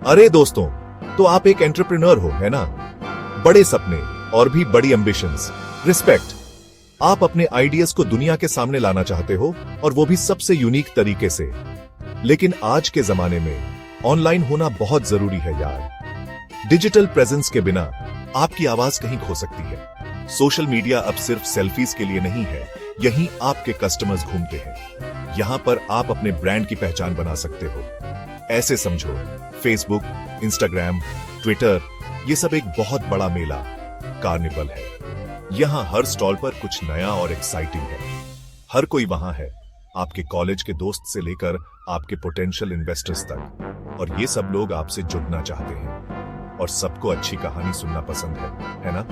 अरे दोस्तों, तो आप एक एंटरप्रेन्योर हो, है ना? बड़े सपने और भी बड़ी एम्बिशंस। रिस्पेक्ट। आप अपने आइडियाज को दुनिया के सामने लाना चाहते हो, और वो भी सबसे यूनिक तरीके से। लेकिन आज के जमाने में ऑनलाइन होना बहुत जरूरी है यार। डिजिटल प्रेजेंस के बिना आपकी आवाज कहीं खो सकती है। सोशल मीडिया अब सिर्फ सेल्फीज के लिए नहीं है, यहीं आपके कस्टमर्स घूमते हैं। यहां पर आप अपने ब्रांड की पहचान बना सकते हो। ऐसे समझो, फेसबुक, इंस्टाग्राम, ट्विटर, ये सब एक बहुत बड़ा मेला, कार्निवल है। यहां हर स्टॉल पर कुछ नया और एक्साइटिंग है। हर कोई वहां है, आपके कॉलेज के दोस्त से लेकर आपके पोटेंशियल इन्वेस्टर्स तक। और ये सब लोग आपसे जुड़ना चाहते हैं, और सबको अच्छी कहानी सुनना पसंद है ना?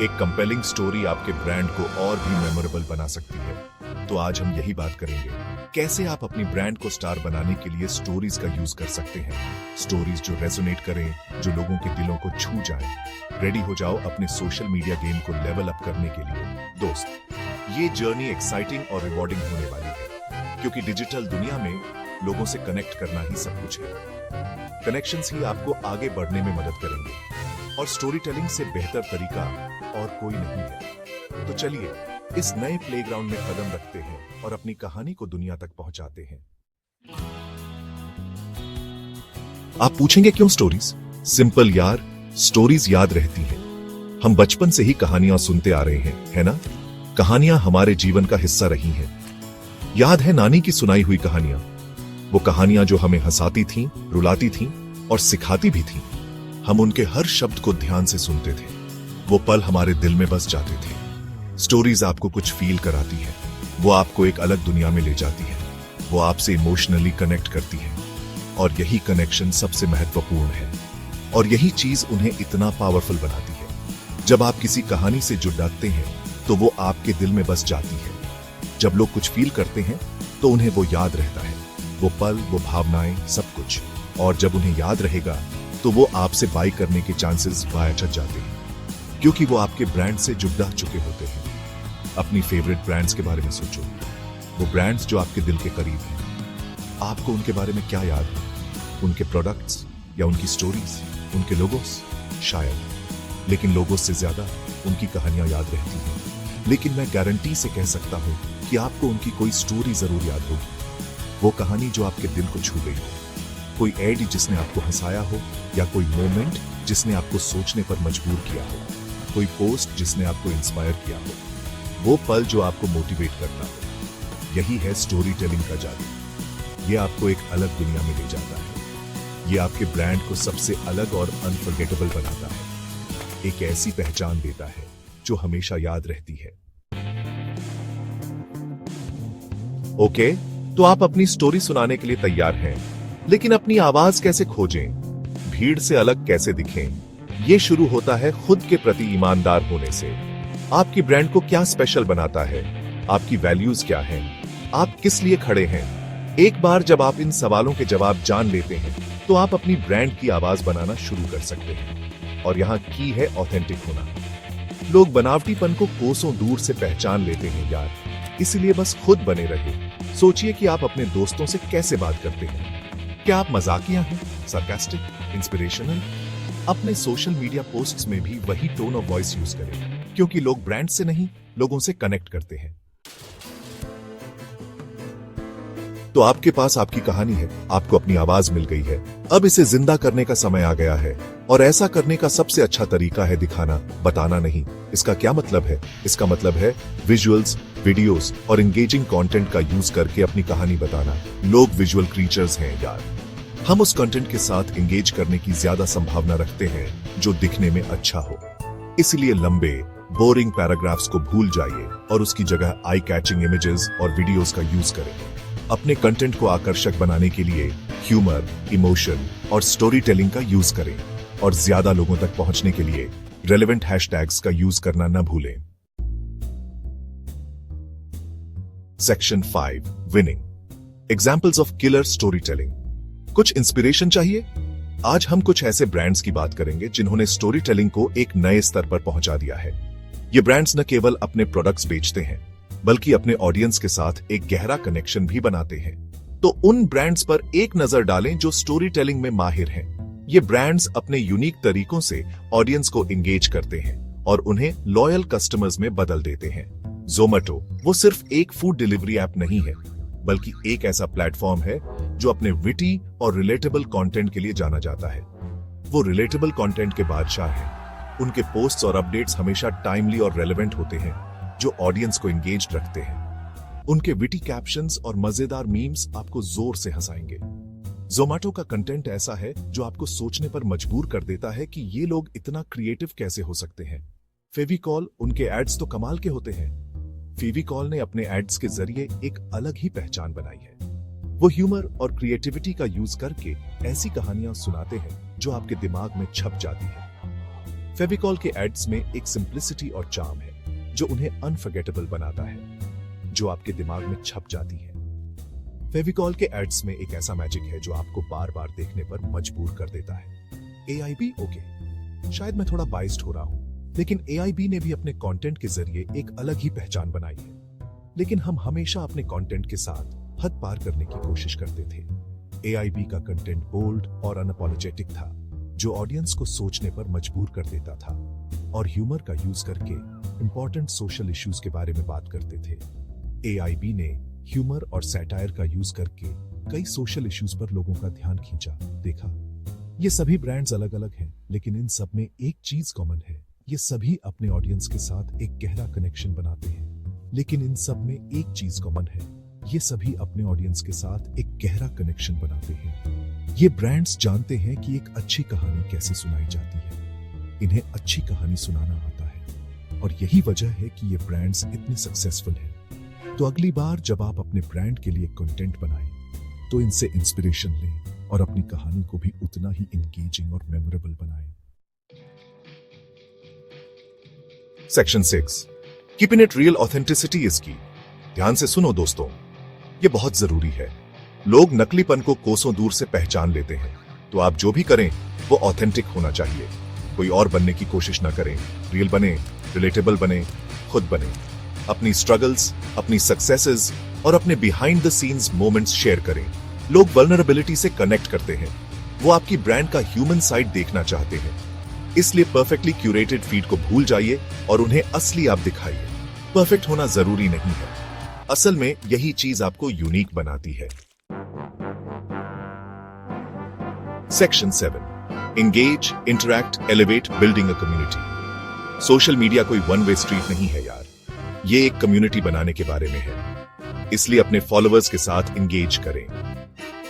एक कंपेलिंग स्टोरी आपके ब्रांड को और भी मेमोरेबल बना सकती है। तो आज हम यही बात करेंगे, कैसे आप अपनी ब्रांड को स्टार बनाने के लिए स्टोरीज का यूज कर सकते हैं। स्टोरीज जो रेजोनेट करें, जो लोगों के दिलों को छू जाए। रेडी हो जाओ अपने सोशल मीडिया गेम को लेवल अप करने के लिए। दोस्त, ये जर्नी एक्साइटिंग और रिवॉर्डिंग होने वाली है, क्योंकि डिजिटल दुनिया में लोगों से कनेक्ट करना ही सब कुछ है। कनेक्शंस ही आपको आगे बढ़ने में मदद करेंगे, और स्टोरी टेलिंग से बेहतर तरीका और कोई नहीं है। तो चलिए इस नए प्लेग्राउंड में कदम रखते हैं और अपनी कहानी को दुनिया तक पहुंचाते हैं। आप पूछेंगे क्यों स्टोरीज? सिंपल यार, स्टोरीज याद रहती हैं। हम बचपन से ही कहानियां सुनते आ रहे हैं, है ना? कहानियां हमारे जीवन का हिस्सा रही हैं। याद है नानी की सुनाई हुई कहानियां? वो कहानियां जो हमें हंसाती थीं, रुलाती थीं और सिखाती भी थीं। हम उनके हर शब्द को ध्यान से सुनते थे। वो पल हमारे दिल में बस जाते थे। स्टोरीज आपको कुछ फील कराती है, वो आपको एक अलग दुनिया में ले जाती है, वो आपसे इमोशनली कनेक्ट करती है, और यही कनेक्शन सबसे महत्वपूर्ण है। और यही चीज उन्हें इतना पावरफुल बनाती है। जब आप किसी कहानी से जुड़ जाते हैं तो वो आपके दिल में बस जाती है। जब लोग कुछ फील करते हैं तो उन्हें वो याद रहता है, वो पल, वो भावनाएं, सब कुछ। और जब उन्हें याद रहेगा तो वो आपसे बाय करने के चांसेस बढ़ जाते हैं, क्योंकि वो आपके ब्रांड से जुड़ चुके होते हैं। अपनी फेवरेट ब्रांड्स के बारे में सोचो, वो ब्रांड्स जो आपके दिल के करीब हैं। आपको उनके बारे में क्या याद है? उनके प्रोडक्ट्स, या उनकी स्टोरीज, उनके लोगोस? शायद। लेकिन लोगोस से ज्यादा उनकी कहानियां याद रहती हैं। लेकिन मैं गारंटी से कह सकता हूं कि आपको उनकी कोई स्टोरी जरूर याद होगी। वो कहानी जो आपके दिल को छू गई हो, कोई एड जिसने आपको हंसाया हो, या कोई मोमेंट जिसने आपको सोचने पर मजबूर किया हो, कोई पोस्ट जिसने आपको इंस्पायर किया हो, वो पल जो आपको मोटिवेट करता हो। यही है स्टोरी टेलिंग का जादू। ये आपको एक अलग दुनिया में ले जाता है। ये आपके ब्रांड को सबसे अलग और अनफॉरगेटेबल बनाता है। एक ऐसी पहचान देता है जो हमेशा याद रहती है। ओके, तो आप अपनी स्टोरी सुनाने के लिए तैयार हैं, लेकिन अपनी आवाज कैसे खोजें? भीड़ से अलग कैसे दिखें? ये शुरू होता है खुद के प्रति ईमानदार होने से। आपकी ब्रांड को क्या स्पेशल बनाता है? आपकी वैल्यूज क्या हैं? आप किस लिए खड़े हैं? एक बार जब आप इन सवालों के जवाब जान लेते हैं तो आप अपनी ब्रांड की आवाज बनाना शुरू कर सकते हैं। और यहाँ की है ऑथेंटिक होना। लोग बनावटीपन को कोसों दूर से पहचान लेते हैं यार, इसलिए बस खुद बने रहे। सोचिए कि आप अपने दोस्तों से कैसे बात करते हैं। क्या आप मजाकिया हैं, सरकास्टिक, इंस्पिरेशनल? अपने सोशल मीडिया पोस्ट्स में भी वही टोन ऑफ वॉइस यूज करें, क्योंकि लोग ब्रांड से नहीं, लोगों से कनेक्ट करते हैं। तो आपके पास आपकी कहानी है, आपको अपनी आवाज मिल गई है। अब इसे जिंदा करने का समय आ गया है, और ऐसा करने का सबसे अच्छा तरीका है दिखाना, बताना नहीं। इसका क्या मतलब है? इसका मतलब है विजुअल्स, वीडियोस और एंगेजिंग कंटेंट का यूज करके अपनी कहानी बताना। लोग विजुअल क्रीचर्स हैं यार। हम उस कंटेंट के साथ एंगेज करने की ज्यादा संभावना रखते हैं जो दिखने में अच्छा हो। इसलिए लंबे, बोरिंग पैराग्राफ्स को भूल जाइए और उसकी जगह आई कैचिंग इमेजेस और वीडियोस का यूज करें। अपने कंटेंट को आकर्षक बनाने के लिए ह्यूमर, इमोशन और स्टोरी टेलिंग का यूज करें, और ज्यादा लोगों तक पहुंचने के लिए रेलेवेंट हैशटैग्स का यूज करना न भूलें। Section 5, winning examples of killer story telling. कुछ इंस्पिरेशन चाहिए? आज हम कुछ ऐसे ब्रांड्स की बात करेंगे जिन्होंने स्टोरी टेलिंग को एक नए स्तर पर पहुंचा दिया है। ये ब्रांड्स न केवल अपने प्रोडक्ट्स बेचते हैं, बल्कि अपने ऑडियंस के साथ एक गहरा कनेक्शन भी बनाते हैं। तो उन ब्रांड्स पर एक नजर डालें जो स्टोरी टेलिंग में माहिर हैं। ये ब्रांड्स अपने यूनिक तरीकों से ऑडियंस को एंगेज करते हैं और उन्हें लॉयल कस्टमर्स में बदल देते हैं। जोमैटो वो सिर्फ एक फूड डिलीवरी ऐप नहीं है, बल्कि एक ऐसा प्लेटफॉर्म है जो अपने विटी और रिलेटेबल कंटेंट के लिए जाना जाता है। वो रिलेटेबल कंटेंट के बादशाह हैं। उनके पोस्ट्स और अपडेट्स हमेशा टाइमली और रेलेवेंट होते हैं, जो ऑडियंस को एंगेज्ड रखते हैं। उनके विटी कैप्शंस और मजेदार मीम्स आपको जोर से हंसाएंगे। जोमैटो का कंटेंट ऐसा है जो आपको सोचने पर मजबूर कर देता है कि ये लोग इतना क्रिएटिव कैसे हो सकते हैं। फेविकॉल उनके एड्स तो कमाल के होते हैं। फेविकॉल ने अपने एड्स के जरिए एक अलग ही पहचान बनाई है। वो ह्यूमर और क्रिएटिविटी का यूज करके ऐसी कहानियां सुनाते हैं जो आपके दिमाग में छप जाती है। फेविकॉल के एड्स में एक सिंप्लिसिटी और चार्म है जो उन्हें अनफॉरगेटेबल बनाता है, जो आपके दिमाग में छप जाती है। फेविकॉल के एड्स में एक ऐसा मैजिक है जो आपको बार बार देखने पर मजबूर कर देता है। AIB ओके, शायद मैं थोड़ा बाइस्ड हो रहा हूं, लेकिन AIB ने भी अपने कंटेंट के जरिए एक अलग ही पहचान बनाई है। लेकिन हम हमेशा अपने कंटेंट के साथ हद पार करने की कोशिश करते थे। AIB का कंटेंट बोल्ड और अनअपॉलोजेटिक था, जो ऑडियंस को सोचने पर मजबूर कर देता था और ह्यूमर का यूज करके इंपॉर्टेंट सोशल इश्यूज के बारे में बात करते थे। AIB ने ह्यूमर और सैटायर का यूज करके कई सोशल इश्यूज पर लोगों का ध्यान खींचा। देखा, ये सभी ब्रांड्स अलग अलग हैं, लेकिन इन सब में एक चीज कॉमन है, ये सभी अपने ऑडियंस के साथ एक गहरा कनेक्शन बनाते हैं। लेकिन इन सब में एक चीज कॉमन है, ये सभी अपने ऑडियंस के साथ एक गहरा कनेक्शन बनाते हैं। ये ब्रांड्स जानते हैं कि एक अच्छी कहानी कैसे सुनाई जाती है। इन्हें अच्छी कहानी सुनाना आता है और यही वजह है कि ये ब्रांड्स इतने सक्सेसफुल हैं। तो अगली बार जब आप अपने ब्रांड के लिए कंटेंट बनाएं, तो इनसे इंस्पिरेशन लें और अपनी कहानी को भी उतना ही एंगेजिंग और मेमोरेबल बनाएं। Section 6, keeping it real authenticity is की। ध्यान से सुनो दोस्तों, ये बहुत जरूरी है। लोग नकलीपन को कोसों दूर से पहचान लेते हैं, तो आप जो भी करें वो ऑथेंटिक होना चाहिए। कोई और बनने की कोशिश ना करें, रियल बने, रिलेटेबल बने, खुद बने। अपनी स्ट्रगल्स, अपनी सक्सेसेस और अपने behind the scenes moments share करें। लोग वल्नरेबिलिटी से कनेक्ट करते हैं, वो आपकी ब्रांड का ह्यूमन साइड देखना चाहते हैं। इसलिए परफेक्टली क्यूरेटेड फीड को भूल जाइए और उन्हें असली आप दिखाइए। परफेक्ट होना जरूरी नहीं है, असल में यही चीज आपको यूनिक बनाती है। Section 7, engage, interact, elevate, building a community. Social media कोई वन वे स्ट्रीट नहीं है यार, ये एक कम्युनिटी बनाने के बारे में है। इसलिए अपने फॉलोअर्स के साथ एंगेज करें,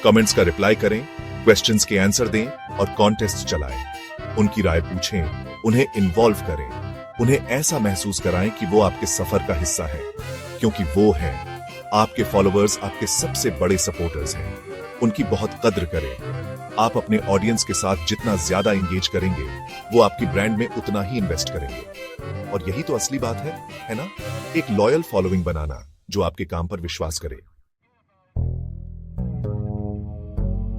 कमेंट्स का रिप्लाई करें, क्वेश्चंस के आंसर दें और कॉन्टेस्ट चलाएं। उनकी राय पूछें, उन्हें इन्वॉल्व करें, उन्हें ऐसा महसूस कराएं कि वो आपके सफर का हिस्सा है, क्योंकि वो हैं आपके फॉलोअर्स, आपके सबसे बड़े सपोर्टर्स हैं। उनकी बहुत कद्र करें। आप अपने ऑडियंस के साथ जितना ज्यादा एंगेज करेंगे, वो आपकी ब्रांड में उतना ही इन्वेस्ट करेंगे। और यही तो असली बात है ना? एक लॉयल फॉलोइंग बनाना जो आपके काम पर विश्वास करे।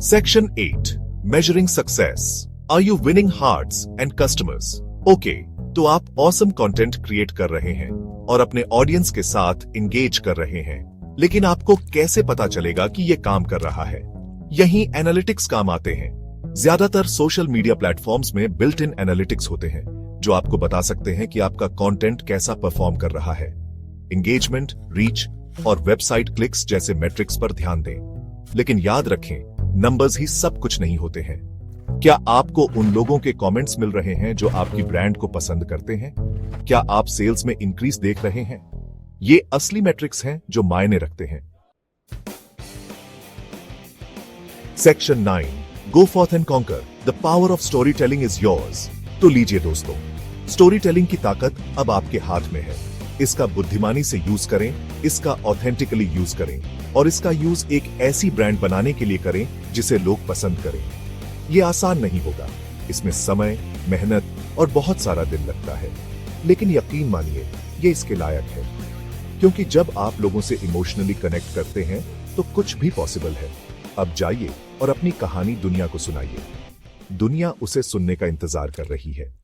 Section 8, measuring success. Are you winning hearts and customers? Okay, तो आप ऑसम कंटेंट क्रिएट कर रहे हैं और अपने ऑडियंस के साथ एंगेज कर रहे हैं, लेकिन आपको कैसे पता चलेगा कि यह काम कर रहा है? यही एनालिटिक्स काम आते हैं। ज्यादातर सोशल मीडिया प्लेटफॉर्म्स में बिल्ट इन एनालिटिक्स होते हैं जो आपको बता सकते हैं कि आपका कंटेंट कैसा परफॉर्म कर रहा है। एंगेजमेंट, रीच और वेबसाइट क्लिक्स जैसे मेट्रिक्स पर ध्यान दें। लेकिन याद रखें, नंबर्स ही सब कुछ नहीं होते हैं। क्या आपको उन लोगों के कमेंट्स मिल रहे हैं जो आपकी ब्रांड को पसंद करते हैं? क्या आप सेल्स में इंक्रीज देख रहे हैं? ये असली मैट्रिक्स हैं जो मायने रखते हैं। Section 9, go forth and conquer, the power of story telling is yours. तो लीजिए दोस्तों, स्टोरी टेलिंग की ताकत अब आपके हाथ में है। इसका बुद्धिमानी से यूज करें, इसका ऑथेंटिकली यूज करें और इसका यूज एक ऐसी ब्रांड बनाने के लिए करें जिसे लोग पसंद करें। यह आसान नहीं होगा, इसमें समय, मेहनत और बहुत सारा दिन लगता है, लेकिन यकीन मानिए ये इसके लायक है, क्योंकि जब आप लोगों से इमोशनली कनेक्ट करते हैं तो कुछ भी पॉसिबल है। अब जाइए और अपनी कहानी दुनिया को सुनाइए। दुनिया उसे सुनने का इंतजार कर रही है।